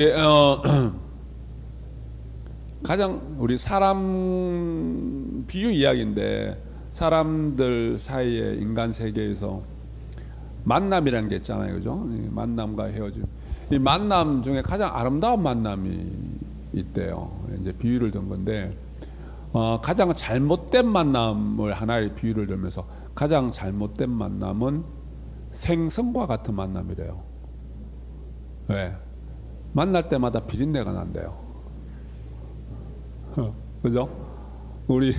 예, 가장 우리 사람 비유 이야기인데 사람들 사이에 인간 세계에서 만남이라는 게 있잖아요, 그죠? 이 만남과 헤어짐. 이 만남 중에 가장 아름다운 만남이 있대요. 이제 비유를 든 건데 가장 잘못된 만남을 하나의 비유를 들면서 가장 잘못된 만남은 생선과 같은 만남이래요. 왜? 만날 때마다 비린내가 난대요. 그죠? 우리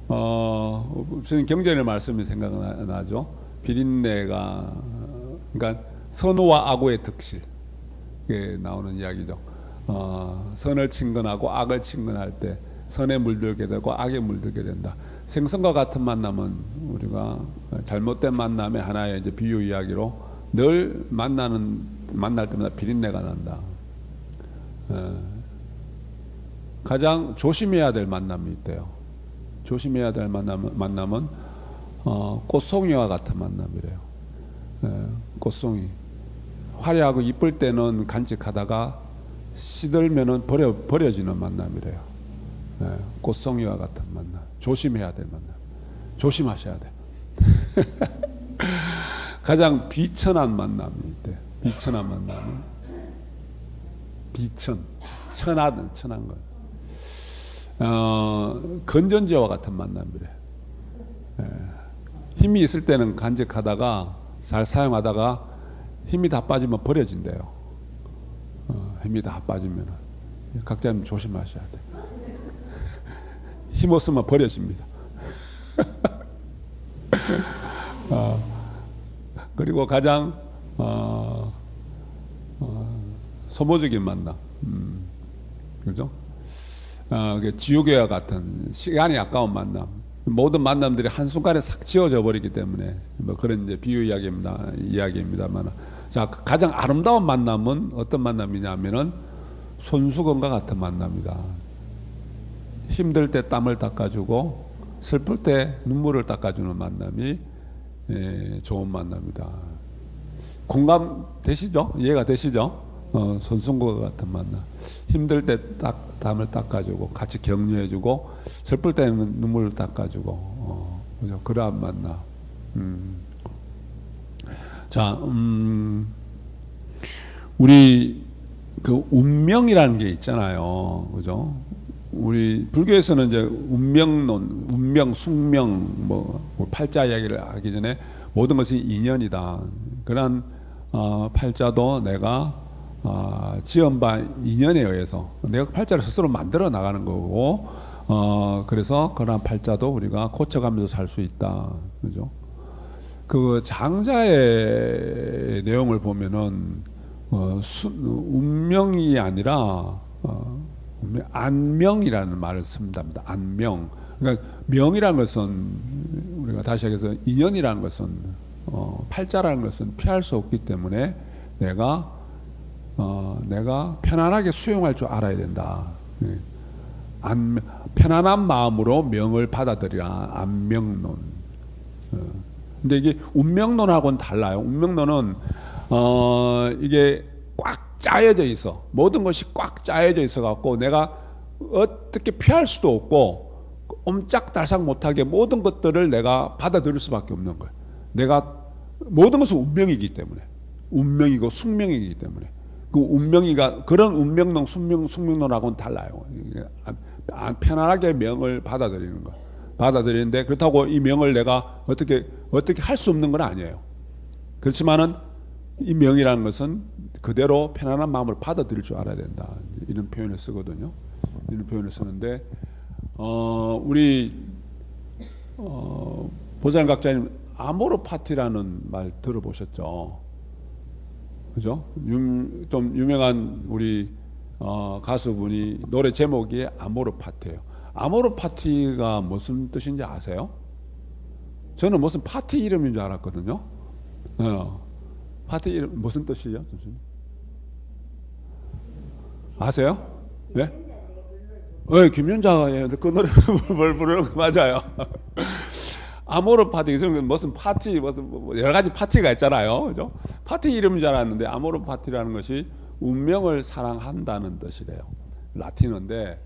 저는 경전의 말씀이 생각나죠. 비린내가 그러니까 선우와 악어의 득실 게 나오는 이야기죠. 선을 친근하고 악을 친근할 때 선에 물들게 되고 악에 물들게 된다. 생선과 같은 만남은 우리가 잘못된 만남의 하나의 이제 비유 이야기로 늘 만날 때마다 비린내가 난다. 가장 조심해야 될 만남이 있대요. 조심해야 될 만남은 꽃송이와 같은 만남이래요. 꽃송이 화려하고 이쁠 때는 간직하다가 시들면은 버려지는 만남이래요. 꽃송이와 같은 만남, 조심해야 될 만남, 조심하셔야 돼. 가장 비천한 만남이 있대. 비천한 만남은 천한 것. 건전지와 같은 만남이래. 힘이 있을 때는 간직하다가 잘 사용하다가 힘이 다 빠지면 버려진대요. 힘이 다 빠지면 각자님 조심하셔야 돼. 힘 없으면 버려집니다. 그리고 가장 소모적인 만남, 그죠? 지우개와 같은 시간이 아까운 만남. 모든 만남들이 한순간에 싹 지워져 버리기 때문에 뭐 그런 이제 비유 이야기입니다만, 자, 가장 아름다운 만남은 어떤 만남이냐면은 손수건과 같은 만남이다. 힘들 때 땀을 닦아주고 슬플 때 눈물을 닦아주는 만남이 좋은 만남이다. 공감 되시죠? 이해가 되시죠? 손수건과 같은 만남. 힘들 때 땀을 닦아주고 같이 격려해주고 슬플 때는 눈물을 닦아주고 그죠? 그러한 만남. 자, 우리 그 운명이라는 게 있잖아요, 그죠? 우리 불교에서는 이제 운명론, 운명, 숙명, 뭐 팔자 이야기를 하기 전에 모든 것이 인연이다. 그런 팔자도 내가 지은 바 인연에 의해서 내가 팔자를 스스로 만들어 나가는 거고, 그래서 그런 팔자도 우리가 고쳐가면서 살 수 있다, 그죠? 그 장자의 내용을 보면은 운명이 아니라 안명이라는 말을 씁니다. 안명. 그러니까 명이라는 것은 우리가 다시 얘기해서 인연이라는 것은 팔자라는 것은 피할 수 없기 때문에 내가 편안하게 수용할 줄 알아야 된다. 편안한 마음으로 명을 받아들이라. 안명론. 근데 이게 운명론하고는 달라요. 운명론은 이게 꽉 짜여져 있어. 모든 것이 꽉 짜여져 있어 갖고 내가 어떻게 피할 수도 없고 옴짝달싹 못하게 모든 것들을 내가 받아들일 수밖에 없는 거예요. 내가 모든 것은 운명이기 때문에, 운명이고 숙명이기 때문에 그 운명이가 그런 운명론, 숙명론하고는 달라요. 편안하게 명을 받아들이는 거. 받아들이는데 그렇다고 이 명을 내가 어떻게 할 수 없는 건 아니에요. 그렇지만은 이 명이라는 것은 그대로 편안한 마음을 받아들일 줄 알아야 된다. 이런 표현을 쓰거든요. 이런 표현을 쓰는데 우리 보살각자님 아모르파티라는 말 들어보셨죠? 그죠? 좀 유명한 우리 가수분이 노래 제목이 아모르파티예요. 아모르파티가 무슨 뜻인지 아세요? 저는 무슨 파티 이름인 줄 알았거든요. 파티 이름 무슨 뜻이에요? 아세요? 네? 김윤자가 그 노래 뭘 부르는 거 맞아요. 아모르 파티, 무슨 파티, 무슨 여러 가지 파티가 있잖아요, 그죠? 파티 이름인 줄 알았는데 아모르 파티라는 것이 운명을 사랑한다는 뜻이래요. 라틴어인데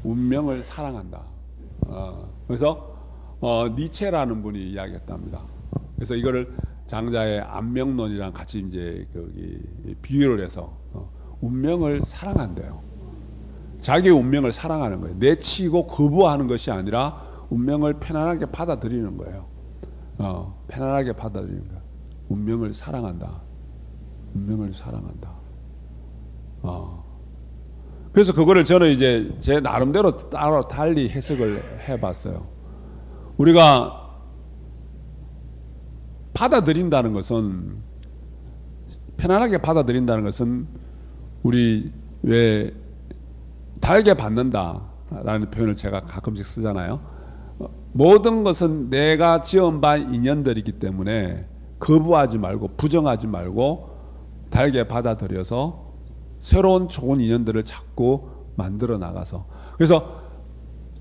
운명을 사랑한다. 그래서 니체라는 분이 이야기했답니다. 그래서 이거를 장자의 안명론이랑 같이 이제 거기 비유를 해서 운명을 사랑한대요. 자기의 운명을 사랑하는 거예요. 내치고 거부하는 것이 아니라 운명을 편안하게 받아들이는 거예요. 편안하게 받아들이는 거예요. 운명을 사랑한다. 운명을 사랑한다. 그래서 그거를 저는 이제 제 나름대로 따로 달리 해석을 해봤어요. 우리가 받아들인다는 것은, 편안하게 받아들인다는 것은, 우리 왜 달게 받는다라는 표현을 제가 가끔씩 쓰잖아요. 모든 것은 내가 지어본 인연들이기 때문에 거부하지 말고 부정하지 말고 달게 받아들여서 새로운 좋은 인연들을 자꾸 만들어 나가서, 그래서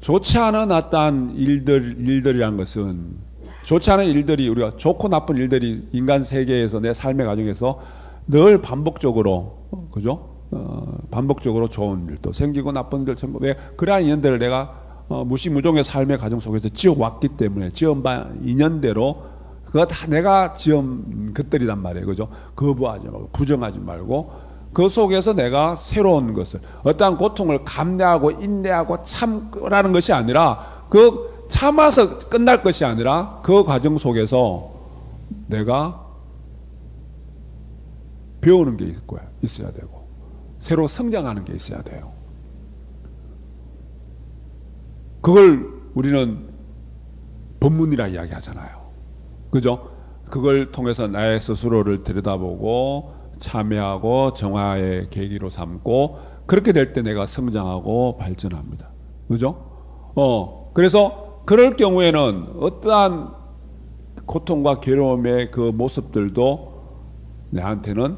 좋지 않은 어떠한 일들이란 것은, 좋지 않은 일들이, 우리가 좋고 나쁜 일들이 인간 세계에서 내 삶의 과정에서 늘 반복적으로, 그죠? 반복적으로 좋은 일도 생기고 나쁜 일도 생기고, 왜 그러한 인연들을 내가 무시무종의 삶의 과정 속에서 지어왔기 때문에, 지어온 인연대로 그거 다 내가 지은 것들이란 말이에요. 그죠? 거부하지 말고 부정하지 말고 그 속에서 내가 새로운 것을, 어떠한 고통을 감내하고 인내하고 참라는 것이 아니라, 그 참아서 끝날 것이 아니라 그 과정 속에서 내가 배우는 게 있어야 되고 새로 성장하는 게 있어야 돼요. 그걸 우리는 법문이라 이야기하잖아요. 그죠? 그걸 통해서 나의 스스로를 들여다보고 참여하고 정화의 계기로 삼고, 그렇게 될 때 내가 성장하고 발전합니다. 그죠? 그래서 그럴 경우에는 어떠한 고통과 괴로움의 그 모습들도 내한테는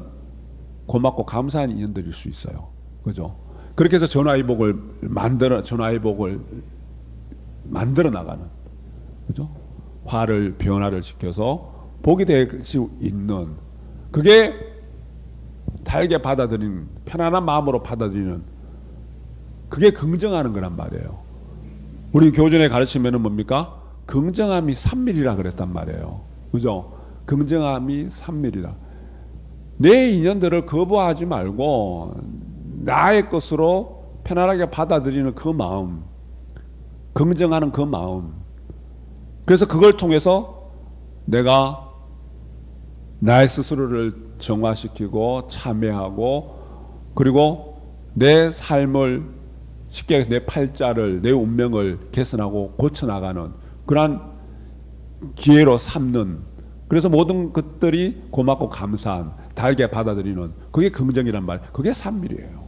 고맙고 감사한 인연들일 수 있어요. 그죠? 그렇게 해서 전화위복을 만들어 나가는, 그죠? 화를 변화를 시켜서 복이 될 수 있는, 그게 달게 받아들이는, 편안한 마음으로 받아들이는, 그게 긍정하는 거란 말이에요. 우리 교전에 가르치면은 뭡니까? 긍정함이 산밀이라 그랬단 말이에요. 그죠? 긍정함이 산밀이다. 내 인연들을 거부하지 말고 나의 것으로 편안하게 받아들이는 그 마음, 긍정하는 그 마음. 그래서 그걸 통해서 내가 나의 스스로를 정화시키고 참여하고, 그리고 내 삶을, 쉽게 해서 내 팔자를, 내 운명을 개선하고 고쳐나가는 그러한 기회로 삼는, 그래서 모든 것들이 고맙고 감사한, 달게 받아들이는, 그게 긍정이란 말, 그게 산밀이에요.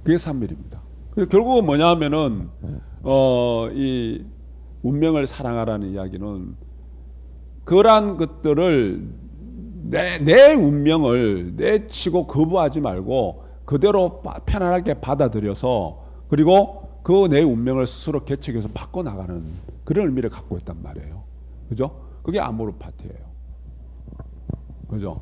그게 산밀입니다. 결국은 뭐냐 하면은 이 운명을 사랑하라는 이야기는, 그러한 것들을 내 운명을 내치고 거부하지 말고 그대로 편안하게 받아들여서, 그리고 그 내 운명을 스스로 개척해서 바꿔나가는 그런 의미를 갖고 있단 말이에요. 그죠? 그게 아모르파티예요. 그죠?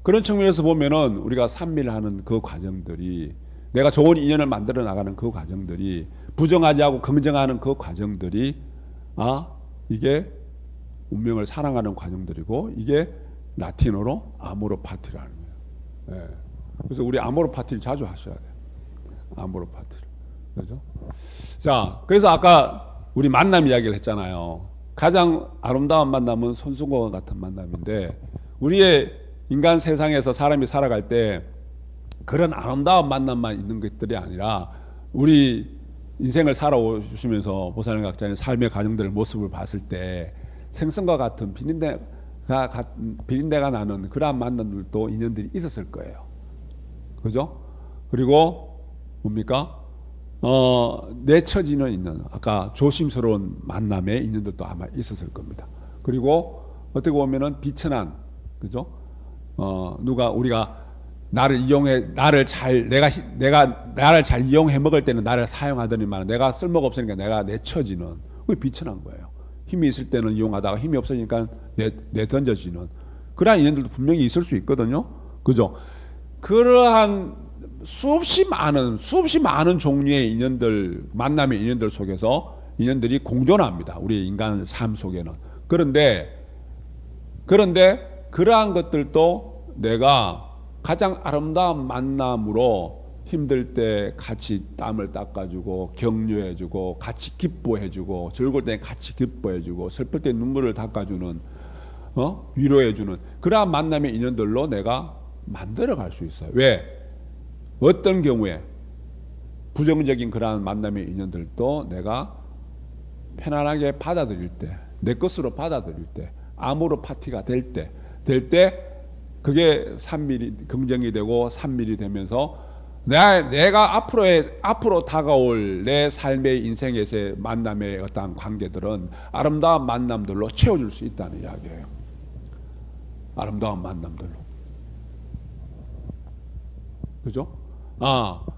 그런 측면에서 보면은 우리가 산밀하는 그 과정들이, 내가 좋은 인연을 만들어 나가는 그 과정들이, 부정하지 않고 긍정하는 그 과정들이, 이게 운명을 사랑하는 과정들이고, 이게 라틴어로 아모르파티라는 거예요. 예. 그래서 우리 아모르파티를 자주 하셔야 돼요. 아모르파티를. 그죠? 자, 그래서 아까 우리 만남 이야기를 했잖아요. 가장 아름다운 만남은 손수건 같은 만남인데, 우리의 인간 세상에서 사람이 살아갈 때 그런 아름다운 만남만 있는 것들이 아니라, 우리 인생을 살아오시면서 보살님 각자의 삶의 과정들 모습을 봤을 때 생선과 같은 비린내가 나는 그러한 만남들도 인연들이 있었을 거예요. 그죠? 그리고 뭡니까? 내처지는 있는, 아까 조심스러운 만남의 인연들도 아마 있었을 겁니다. 그리고 어떻게 보면은 비천한, 그죠? 우리가 나를 이용해, 나를 잘 이용해 먹을 때는 나를 사용하더니만, 내가 쓸모가 없으니까 내가 내쳐지는, 그게 비천한 거예요. 힘이 있을 때는 이용하다가 힘이 없으니까 내 던져지는 그러한 인연들도 분명히 있을 수 있거든요. 그죠? 그러한 수없이 많은 종류의 인연들, 만남의 인연들 속에서 인연들이 공존합니다. 우리 인간 삶 속에는. 그런데 그러한 것들도 내가 가장 아름다운 만남으로 힘들 때 같이 땀을 닦아주고 격려해주고 같이 기뻐해주고 즐거울 때 같이 기뻐해주고 슬플 때 눈물을 닦아주는 위로해주는 그러한 만남의 인연들로 내가 만들어갈 수 있어요. 왜? 어떤 경우에 부정적인 그러한 만남의 인연들도 내가 편안하게 받아들일 때, 내 것으로 받아들일 때, 암으로 파티가 될 때 그게 산밀이 긍정이 되고 산밀이 되면서 내가 앞으로 다가올 내 삶의 인생에서의 만남의 어떠한 관계들은 아름다운 만남들로 채워줄 수 있다는 이야기예요. 아름다운 만남들로. 그죠?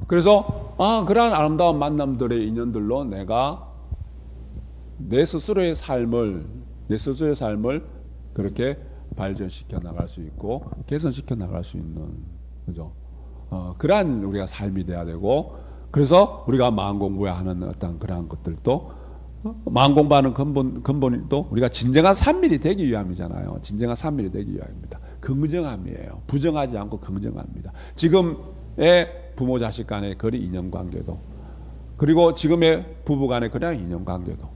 그래서 그러한 아름다운 만남들의 인연들로 내가 내 스스로의 삶을 그렇게 발전시켜 나갈 수 있고 개선시켜 나갈 수 있는, 그죠? 그러한 우리가 삶이 돼야 되고, 그래서 우리가 마음 공부하는 어떤 그러한 것들도 마음 공부하는 근본도 우리가 진정한 산밀이 되기 위함이잖아요. 진정한 산밀이 되기 위함입니다. 긍정함이에요. 부정하지 않고 긍정합니다. 지금의 부모 자식 간의 거리 인연관계도, 그리고 지금의 부부 간의 그냥 인연관계도,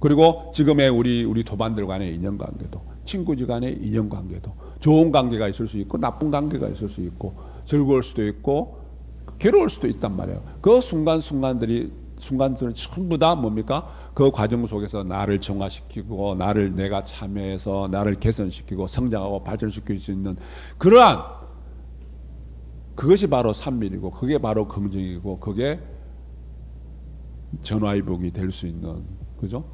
그리고 지금의 우리 도반들 간의 인연관계도, 친구지 간의 인연관계도, 좋은 관계가 있을 수 있고 나쁜 관계가 있을 수 있고 즐거울 수도 있고 괴로울 수도 있단 말이에요. 그 순간들은 전부 다 뭡니까? 그 과정 속에서 나를 정화시키고 내가 참여해서 나를 개선시키고 성장하고 발전시킬 수 있는 그것이 바로 산밀이고 그게 바로 긍정이고 그게 전화위복이 될 수 있는, 그죠?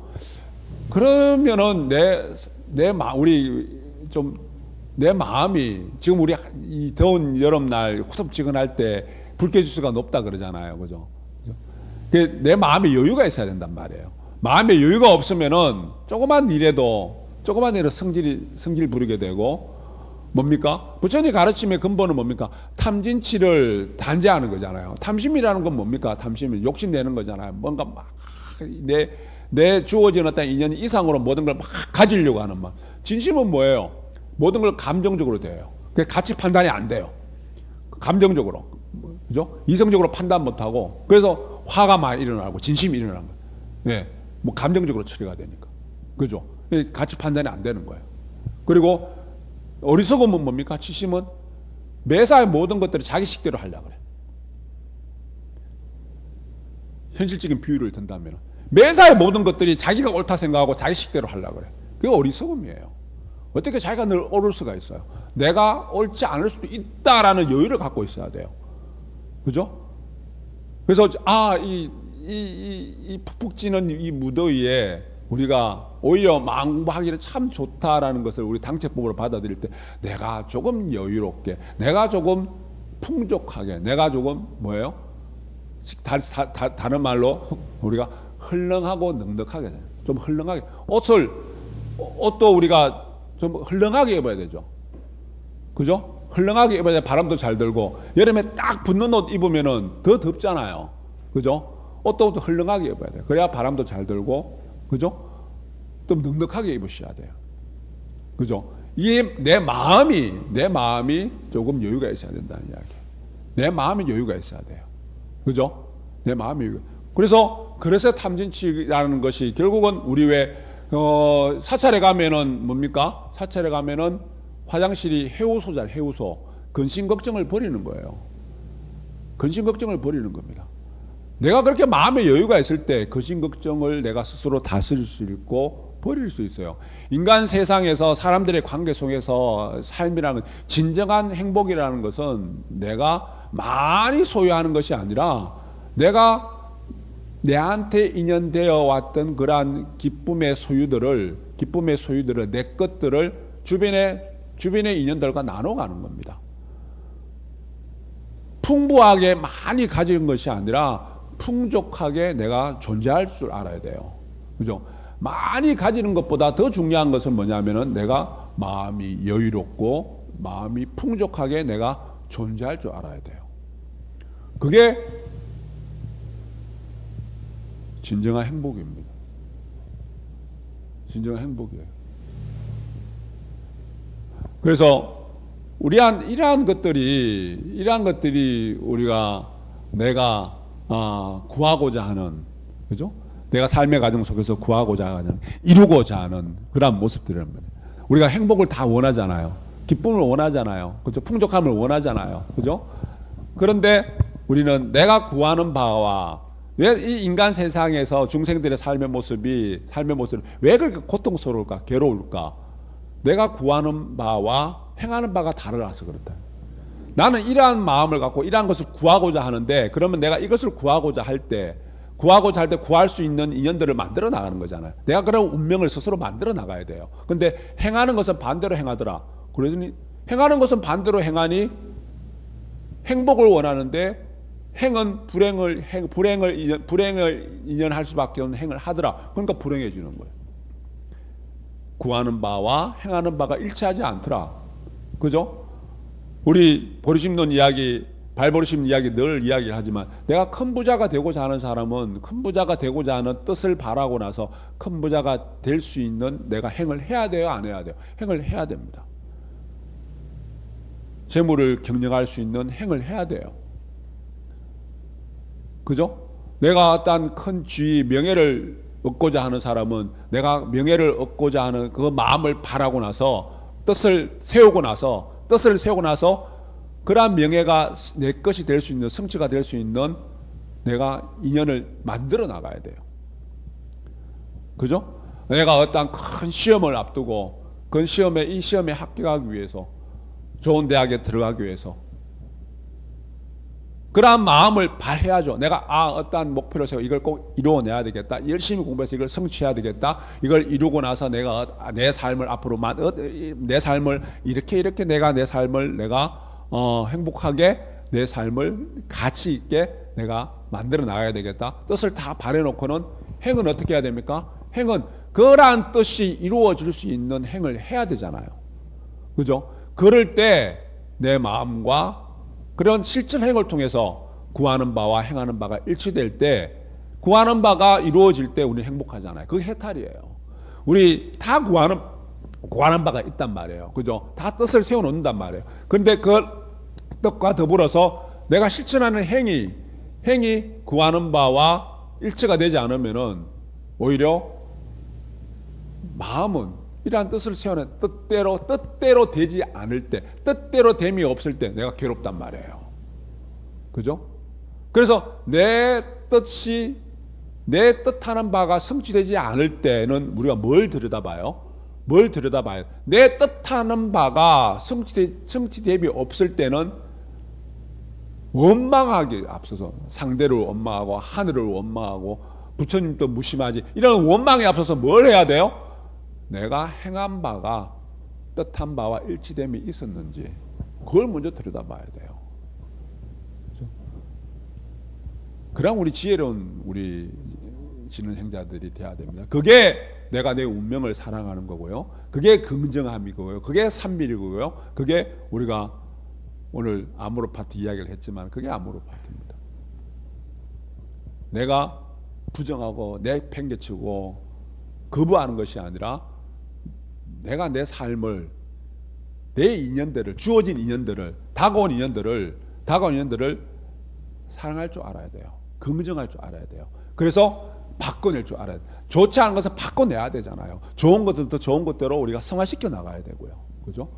그러면은 내 마음이 지금 우리 이 더운 여름날 후덥지근할 때 불쾌지수가 높다 그러잖아요, 그죠? 내 마음에 여유가 있어야 된단 말이에요. 마음에 여유가 없으면은 조그만 일에도 성질 부리게 되고, 뭡니까? 부처님 가르침의 근본은 뭡니까? 탐진치를 단죄하는 거잖아요. 탐심이라는 건 뭡니까? 탐심이 욕심내는 거잖아요. 뭔가 막 내 주어진 어떤 인연 이상으로 모든 걸 막 가지려고 하는 막. 진심은 뭐예요? 모든 걸 감정적으로 돼요. 가치 판단이 안 돼요. 감정적으로, 그죠? 이성적으로 판단 못하고, 그래서 화가 많이 일어나고 진심이 일어나는 거예요. 네, 뭐 감정적으로 처리가 되니까, 그죠? 가치 판단이 안 되는 거예요. 그리고 어리석음은 뭡니까? 치심은 매사의 모든 것들을 자기 식대로 하려고 그래. 현실적인 비유를 든다면 매사의 모든 것들이 자기가 옳다 생각하고 자기 식대로 하려고 그래. 그게 어리석음이에요. 어떻게 자기가 늘 옳을 수가 있어요? 내가 옳지 않을 수도 있다라는 여유를 갖고 있어야 돼요. 그죠? 그래서 이 푹푹 찌는 이 무더위에 우리가 오히려 마음 공부하기는 참 좋다라는 것을 우리 당체법으로 받아들일 때 내가 조금 여유롭게, 내가 조금 풍족하게, 내가 조금 뭐예요? 다른 말로 우리가 헐렁하고 넉넉하게, 좀 헐렁하게, 옷도 우리가 좀 헐렁하게 입어야 되죠. 그죠? 헐렁하게 입어야 바람도 잘 들고, 여름에 딱 붙는 옷 입으면은 더 덥잖아요. 그죠? 옷도 헐렁하게 입어야 돼요. 그래야 바람도 잘 들고, 그죠? 좀 넉넉하게 입으셔야 돼요. 그죠? 이게 내 마음이 조금 여유가 있어야 된다는 이야기. 내 마음이 여유가 있어야 돼요. 그죠? 내 마음이 여유가. 그래서 탐진치라는 것이 결국은 우리 사찰에 가면은 뭡니까? 사찰에 가면은 화장실이 해우소잖아요. 해우소. 근심 걱정을 버리는 거예요. 근심 걱정을 버리는 겁니다. 내가 그렇게 마음의 여유가 있을 때 근심 걱정을 내가 스스로 다스릴 수 있고 버릴 수 있어요. 인간 세상에서 사람들의 관계 속에서 삶이라는 진정한 행복이라는 것은 내가 많이 소유하는 것이 아니라 내가 내한테 인연되어 왔던 그러한 기쁨의 소유들을 내 것들을 주변의 인연들과 나눠가는 겁니다. 풍부하게 많이 가진 것이 아니라 풍족하게 내가 존재할 줄 알아야 돼요. 그죠? 많이 가지는 것보다 더 중요한 것은 뭐냐면은 내가 마음이 여유롭고 마음이 풍족하게 내가 존재할 줄 알아야 돼요. 그게 진정한 행복입니다. 진정한 행복이에요. 그래서 이러한 것들이 우리가 내가 구하고자 하는, 그죠? 내가 삶의 과정 속에서 구하고자 하는, 이루고자 하는 그런 모습들이란 말이에요. 우리가 행복을 다 원하잖아요. 기쁨을 원하잖아요. 그죠? 풍족함을 원하잖아요. 그죠? 그런데 우리는 내가 구하는 바와 왜 이 인간 세상에서 중생들의 삶의 모습이 왜 그렇게 고통스러울까? 괴로울까? 내가 구하는 바와 행하는 바가 다르라서 그렇다. 나는 이러한 마음을 갖고 이러한 것을 구하고자 하는데, 그러면 내가 이것을 구하고자 할 때 구할 수 있는 인연들을 만들어 나가는 거잖아요. 내가 그런 운명을 스스로 만들어 나가야 돼요. 근데 행하는 것은 반대로 행하더라. 그러더니 행하는 것은 반대로 행하니 행복을 원하는데 행은 불행을 인연할 수밖에 없는 행을 하더라. 그러니까 불행해지는 거예요. 구하는 바와 행하는 바가 일치하지 않더라. 그죠? 우리 보리심론 이야기, 발보리심 이야기 늘 이야기하지만, 내가 큰 부자가 되고자 하는 사람은 큰 부자가 되고자 하는 뜻을 바라고 나서 큰 부자가 될 수 있는 내가 행을 해야 돼요, 안 해야 돼요? 행을 해야 됩니다. 재물을 경영할 수 있는 행을 해야 돼요. 그죠? 내가 어떤 큰 지위, 명예를 얻고자 하는 사람은 내가 명예를 얻고자 하는 그 마음을 바라고 나서 뜻을 세우고 나서 그러한 명예가 내 것이 될 수 있는, 성취가 될 수 있는 내가 인연을 만들어 나가야 돼요. 그죠? 내가 어떤 큰 시험을 앞두고 이 시험에 합격하기 위해서, 좋은 대학에 들어가기 위해서 그러한 마음을 발해야죠. 내가 어떠한 목표를 세워 이걸 꼭 이루어내야 되겠다. 열심히 공부해서 이걸 성취해야 되겠다. 이걸 이루고 나서 내가 내 삶을 앞으로 내 삶을 이렇게 내가 내 삶을 행복하게 내 삶을 가치 있게 내가 만들어 나가야 되겠다. 뜻을 다 발해놓고는 행은 어떻게 해야 됩니까? 행은 그러한 뜻이 이루어질 수 있는 행을 해야 되잖아요. 그죠? 그럴 때 내 마음과 그런 실천 행을 통해서 구하는 바와 행하는 바가 일치될 때, 구하는 바가 이루어질 때 우리 행복하잖아요. 그게 해탈이에요. 우리 다 구하는 바가 있단 말이에요. 그죠? 다 뜻을 세워놓는단 말이에요. 그런데 그 뜻과 더불어서 내가 실천하는 행이 구하는 바와 일치가 되지 않으면은 오히려 마음은 이러한 뜻을 세워낸 뜻대로 되지 않을 때, 뜻대로 됨이 없을 때 내가 괴롭단 말이에요. 그죠? 그래서 내 뜻하는 바가 성취되지 않을 때는 우리가 뭘 들여다봐요? 내 뜻하는 바가 성취됨이 없을 때는 원망하기 앞서서 상대를 원망하고 하늘을 원망하고 부처님도 무심하지, 이런 원망에 앞서서 뭘 해야 돼요? 내가 행한 바가 뜻한 바와 일치됨이 있었는지 그걸 먼저 들여다봐야 돼요. 그렇죠? 그럼 우리 지혜로운 우리 지는 행자들이 돼야 됩니다. 그게 내가 내 운명을 사랑하는 거고요. 그게 긍정함이고요. 그게 산밀이고요. 그게 우리가 오늘 아모르파티 이야기를 했지만 그게 아모르파티입니다. 내가 부정하고 내팽개치고 거부하는 것이 아니라 내가 내 삶을, 내 인연들을, 주어진 인연들을, 다가온 인연들을 사랑할 줄 알아야 돼요. 긍정할 줄 알아야 돼요. 그래서 바꿔낼 줄 알아야 돼요. 좋지 않은 것은 바꿔내야 되잖아요. 좋은 것은 더 좋은 것대로 우리가 성화시켜 나가야 되고요. 그죠?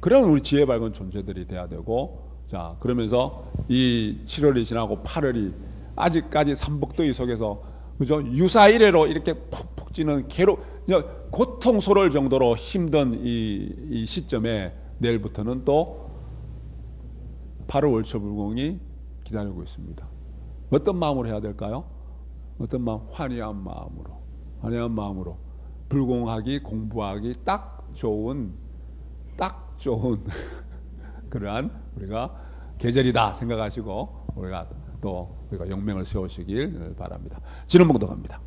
그러면 우리 지혜 밝은 존재들이 돼야 되고, 자, 그러면서 이 7월이 지나고 8월이 아직까지 삼복더위 속에서, 그죠? 유사일해로 이렇게 푹푹 찌는 고통스러울 정도로 힘든 이 시점에 내일부터는 또 8월 월초불공이 기다리고 있습니다. 어떤 마음으로 해야 될까요? 어떤 마음? 환희한 마음으로 불공하기, 공부하기 딱 좋은 그러한 우리가 계절이다 생각하시고 우리가 영맹을 세우시길 바랍니다. 지는 봉독합니다.